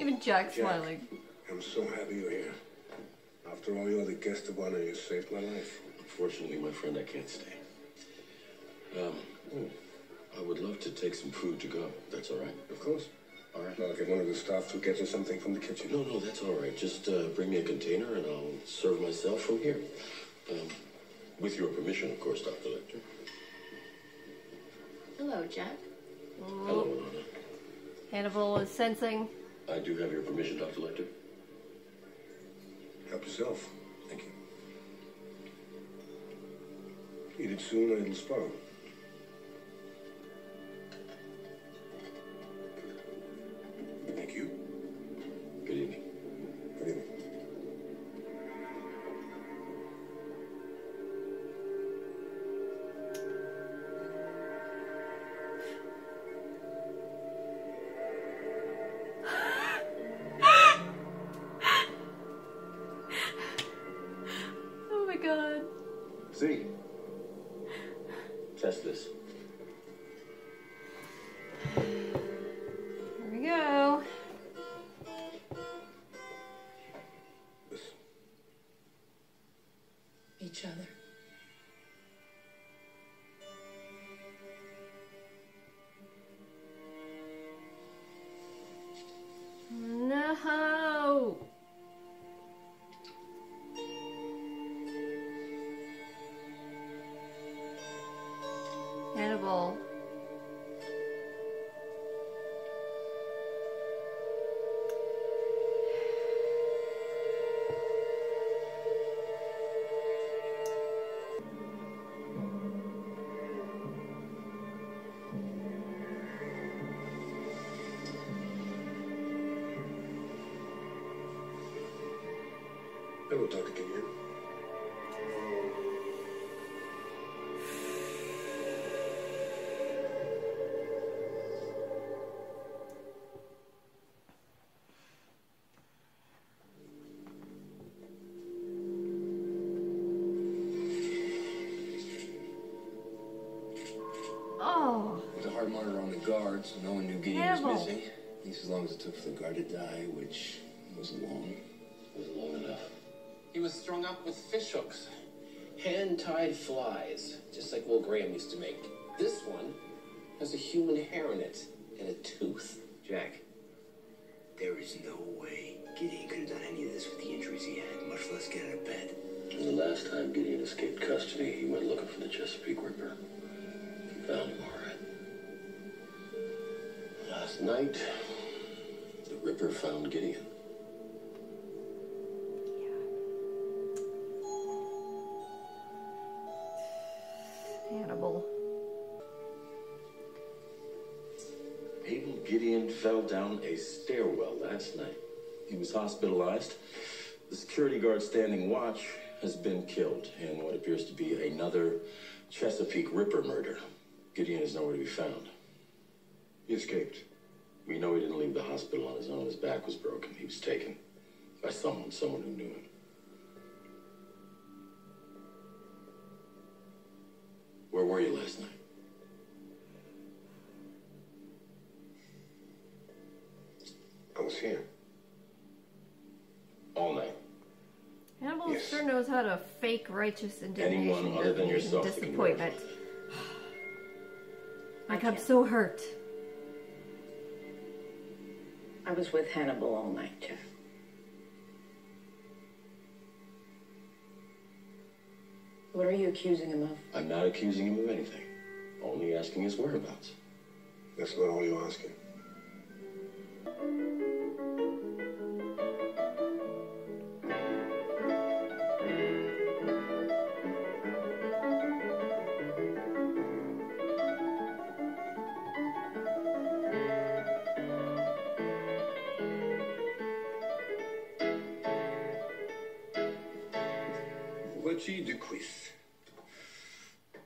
Even Jack's smiling. I'm so happy you're here. After all, you're the guest of honor. You saved my life. Unfortunately, my friend, I can't stay. I would love to take some food to go. That's all right? Of course. All right. I'll get one of the staff to get you something from the kitchen. No, that's all right. Just bring me a container and I'll serve myself from here. With your permission, of course, Dr. Lecter. Hello, Jack. Hello, Alana. Hannibal is sensing. I do have your permission, Dr. Lecter. Help yourself. Thank you. Eat it soon or it'll spoil. Thank you. Good evening. Good evening. Oh my god. Z. Test this. Here we go. Each other. No. Hannibal. Hello, Dr. Gideon. Oh. There's a heart monitor on the guard, so no one knew Gideon Hannibal. was missing. At least as long as it took for the guard to die, which wasn't long. It was long enough. He was strung up with fish hooks. Hand-tied flies, just like Will Graham used to make. This one has a human hair in it and a tooth. Jack, there is no way Gideon could have done any of this with the injuries he had, much less get out of bed. And the last time Gideon escaped custody, he went looking for the Chesapeake Ripper. He found him, all right. Last night, the Ripper found Gideon. Hannibal. Abel Gideon fell down a stairwell last night. He was hospitalized. The security guard standing watch has been killed in what appears to be another Chesapeake Ripper murder. Gideon is nowhere to be found. He escaped. We know he didn't leave the hospital on his own. His back was broken. He was taken by someone who knew him. Where were you last night? I was here. All night. Hannibal Yes. sure knows how to fake righteous indignation Anyone other than and yourself can disappointment. verify Like, I'm so hurt. I was with Hannibal all night, Jeff. What are you accusing him of? I'm not accusing him of anything. Only asking his whereabouts. That's not all you're asking. Veggie de cuisse,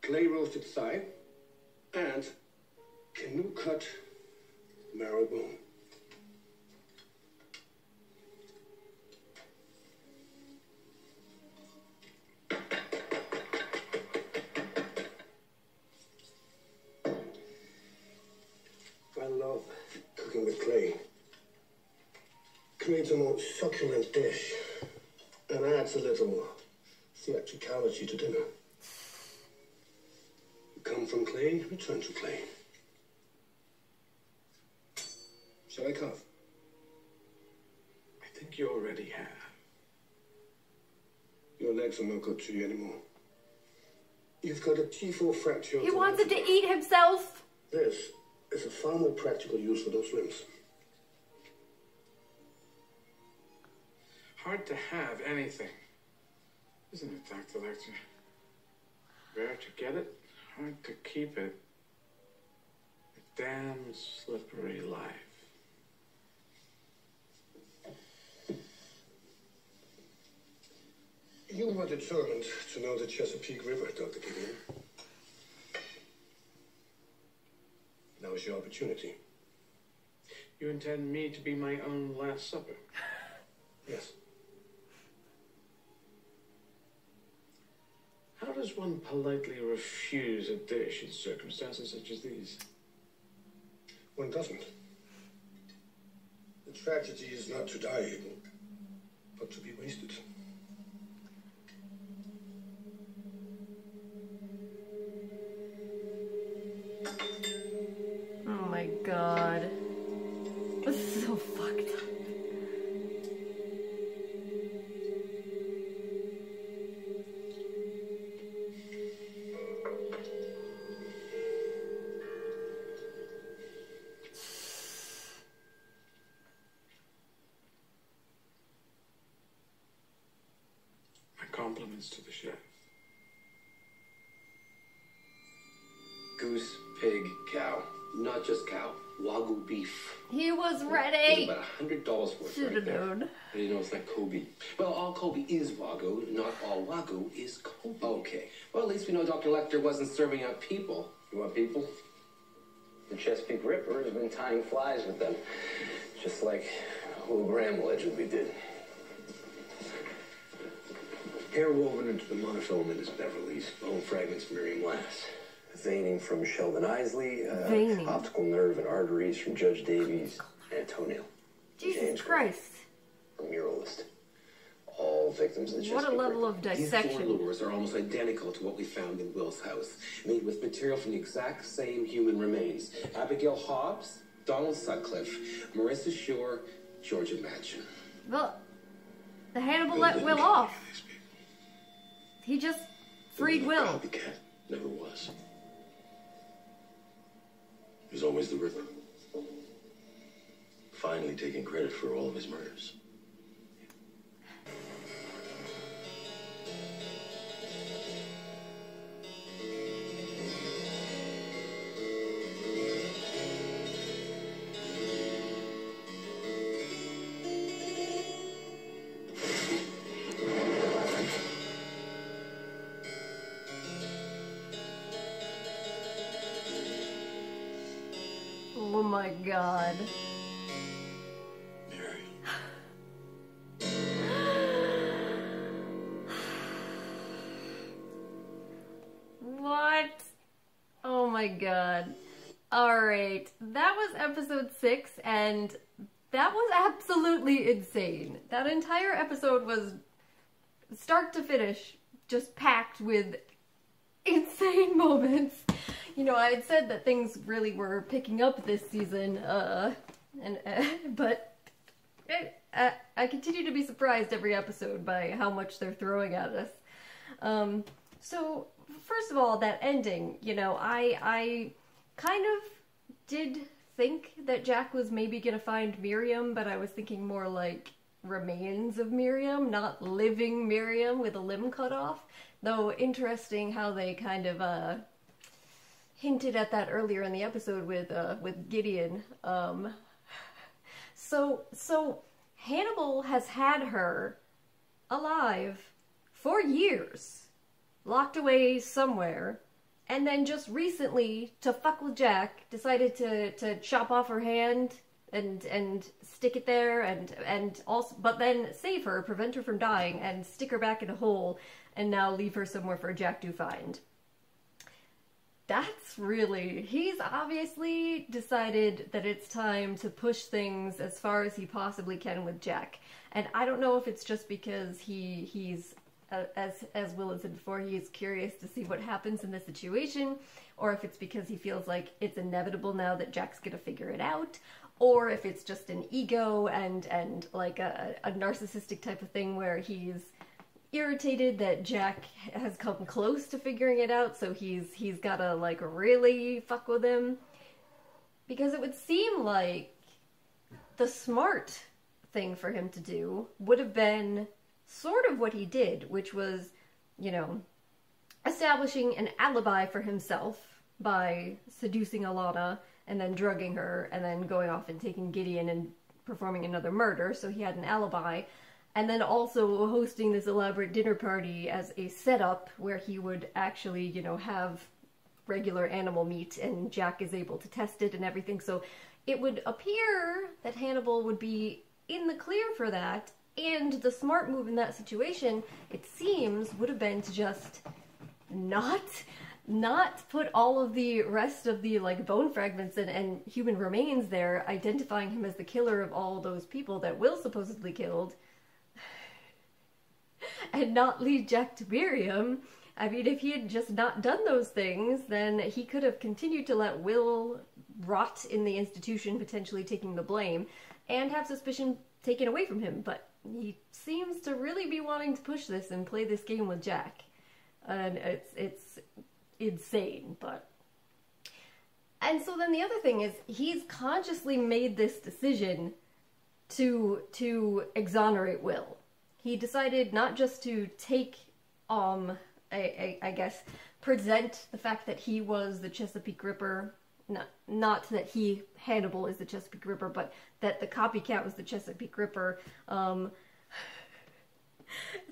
clay roasted thigh, and canoe cut marrow bone. I love cooking with clay. creates a more succulent dish and adds a little theatricality to dinner. You come from clay, return to clay. Shall I carve? I think you already have. Your legs are no good to you anymore. You've got a T4 fracture. He wants it to eat himself. This is a far more practical use for those limbs. Hard to have anything, isn't it, Dr. Lecter? Rare to get it, hard to keep it. A damn slippery life. You were determined to know the Chesapeake River, Dr. Gideon. Now is your opportunity. You intend me to be my own Last Supper? Yes. How does one politely refuse a dish in circumstances such as these? One doesn't. The tragedy is not to die, Abel, but to be wasted. Oh my god. This is so fucked up. My compliments to the chef. Goose, pig, cow. Not just cow. Wagyu beef. He was It's ready. about $100 worth Should've right there. known. I didn't know it's like Kobe. Well, all Kobe is Wagyu. Not all Wagyu is Kobe. Okay. Well, at least we know Dr. Lecter wasn't serving up people. You want people? The Chesapeake Ripper has been tying flies with them. Just like Will Graham allegedly did. Hair woven into the monofilament is Beverly's. Bone fragments, Miriam Lass. Veining from Sheldon Isley. Veining. Optical nerve and arteries from Judge Davies. And a toenail. Jesus James Christ. A muralist. All victims of the What a Chesapeake level Ripper. of These four dissection. lures are almost identical to what we found in Will's house, made with material from the exact same human remains. Abigail Hobbs, Donald Sutcliffe, Marissa Shore, Georgia Madchen. Well, the Hannibal Bill let didn't Will kill off. any of these people. He just freed Will. Copycat. Never was. He was always the Ripper. Finally taking credit for all of his murders. Oh my god. Mary. What? Oh my god. Alright, that was episode 6, and that was absolutely insane. That entire episode was start to finish just packed with insane moments. You know, I had said that things really were picking up this season, but I continue to be surprised every episode by how much they're throwing at us. So, first of all, that ending, you know, I kind of did think that Jack was maybe gonna find Miriam, but I was thinking more like remains of Miriam, not living Miriam with a limb cut off. Though interesting how they kind of hinted at that earlier in the episode with Gideon. So Hannibal has had her alive for years, locked away somewhere, and then just recently, to fuck with Jack, decided to chop off her hand and stick it there and also, but then save her, prevent her from dying, and stick her back in a hole, and now leave her somewhere for Jack to find. he's obviously decided that it's time to push things as far as he possibly can with Jack. And I don't know if it's just because he's, as Will has said before, he is curious to see what happens in the situation, or if it's because he feels like it's inevitable now that Jack's gonna figure it out, or if it's just an ego and like a narcissistic type of thing where he's irritated that Jack has come close to figuring it out, so he's gotta like really fuck with him. Because it would seem like the smart thing for him to do would have been sort of what he did, which was, you know, establishing an alibi for himself by seducing Alana and then drugging her and then going off and taking Gideon and performing another murder, so he had an alibi. And then also hosting this elaborate dinner party as a setup where he would actually, you know, have regular animal meat and Jack is able to test it and everything. So it would appear that Hannibal would be in the clear for that. And the smart move in that situation, it seems, would have been to just not put all of the rest of the like bone fragments and human remains there, identifying him as the killer of all those people that Will supposedly killed. And not lead Jack to Miriam. I mean, if he had just not done those things, then he could have continued to let Will rot in the institution, potentially taking the blame, and have suspicion taken away from him. But he seems to really be wanting to push this and play this game with Jack. And it's insane, but... And so then the other thing is, he's consciously made this decision to exonerate Will. He decided not just to take, I guess, present the fact that he was the Chesapeake Ripper, not that Hannibal is the Chesapeake Ripper, but that the copycat was the Chesapeake Ripper,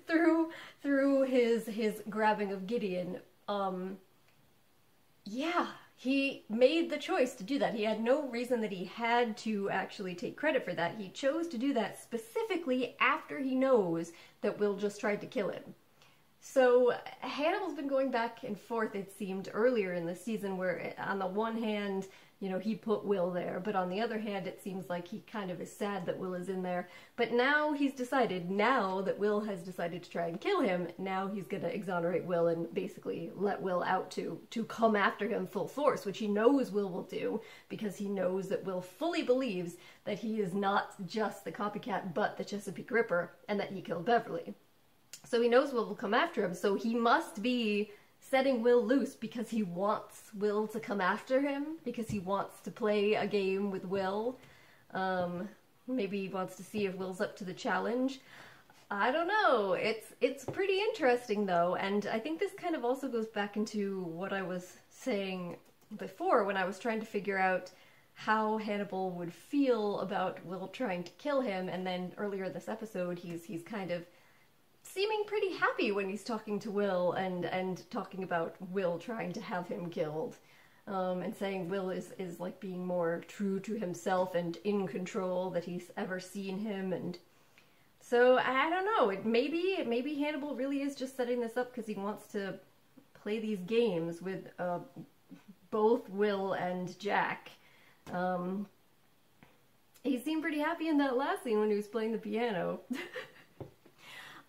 through his grabbing of Gideon. Yeah, he made the choice to do that. He had no reason that he had to actually take credit for that. He chose to do that specifically after he knows that Will just tried to kill him. So Hannibal's been going back and forth, it seemed, earlier in the season, where on the one hand, you know, he put Will there, but on the other hand, it seems like he kind of is sad that Will is in there. But now he's decided, now that Will has decided to try and kill him, now he's gonna exonerate Will and basically let Will out to come after him full force, which he knows Will will do, because he knows that Will fully believes that he is not just the copycat, but the Chesapeake Ripper, and that he killed Beverly. So he knows Will will come after him, so he must be setting Will loose because he wants Will to come after him, because he wants to play a game with Will. Maybe he wants to see if Will's up to the challenge. I don't know. It's pretty interesting though, and I think this kind of also goes back into what I was saying before when I was trying to figure out how Hannibal would feel about Will trying to kill him, and then earlier this episode he's kind of seeming pretty happy when he's talking to Will and talking about Will trying to have him killed, and saying Will is like being more true to himself and in control that he's ever seen him. And so I don't know, maybe Hannibal really is just setting this up because he wants to play these games with both Will and Jack. He seemed pretty happy in that last scene when he was playing the piano.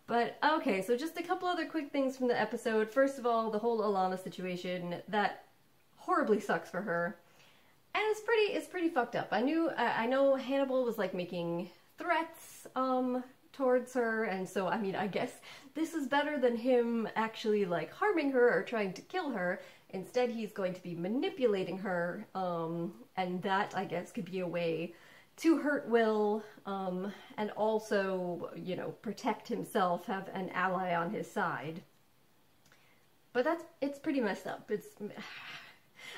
But, okay, so just a couple other quick things from the episode. First of all, the whole Alana situation, that horribly sucks for her. And it's pretty fucked up. I know Hannibal was, like, making threats, towards her, and so, I mean, I guess this is better than him actually, like, harming her or trying to kill her. Instead, he's going to be manipulating her, and that, I guess, could be a way to hurt Will, and also, you know, protect himself, have an ally on his side. But it's pretty messed up.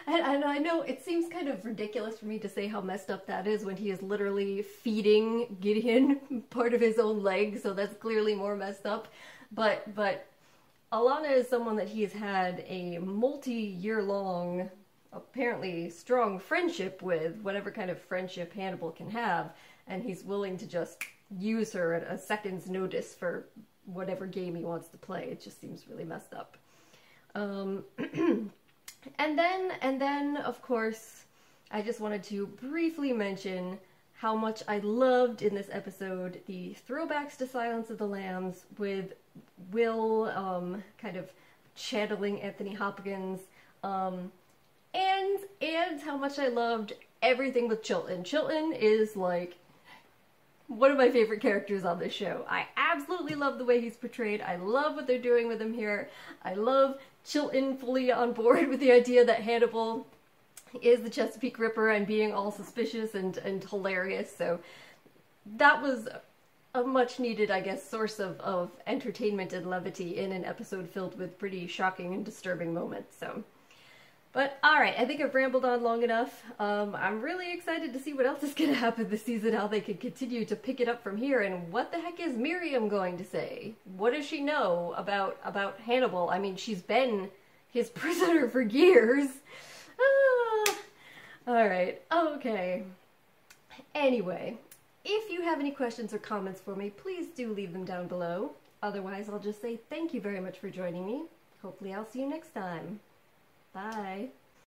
And I know it seems kind of ridiculous for me to say how messed up that is when he is literally feeding Gideon part of his own leg, so that's clearly more messed up. But Alana is someone that he has had a multi-year-long, apparently strong friendship with, whatever kind of friendship Hannibal can have, and he's willing to just use her at a second's notice for whatever game he wants to play. It just seems really messed up. And then, of course, I just wanted to briefly mention how much I loved in this episode the throwbacks to Silence of the Lambs with Will kind of channeling Anthony Hopkins, and how much I loved everything with Chilton. Chilton is like one of my favorite characters on this show. I absolutely love the way he's portrayed. I love what they're doing with him here. I love Chilton fully on board with the idea that Hannibal is the Chesapeake Ripper and being all suspicious and hilarious. So that was a much needed, I guess, source of entertainment and levity in an episode filled with pretty shocking and disturbing moments. So, but alright, I think I've rambled on long enough. I'm really excited to see what else is going to happen this season, how they can continue to pick it up from here, and what the heck is Miriam going to say? What does she know about Hannibal? I mean, she's been his prisoner for years. Alright, okay. Anyway, if you have any questions or comments for me, please do leave them down below. Otherwise, I'll just say thank you very much for joining me. Hopefully I'll see you next time. Bye.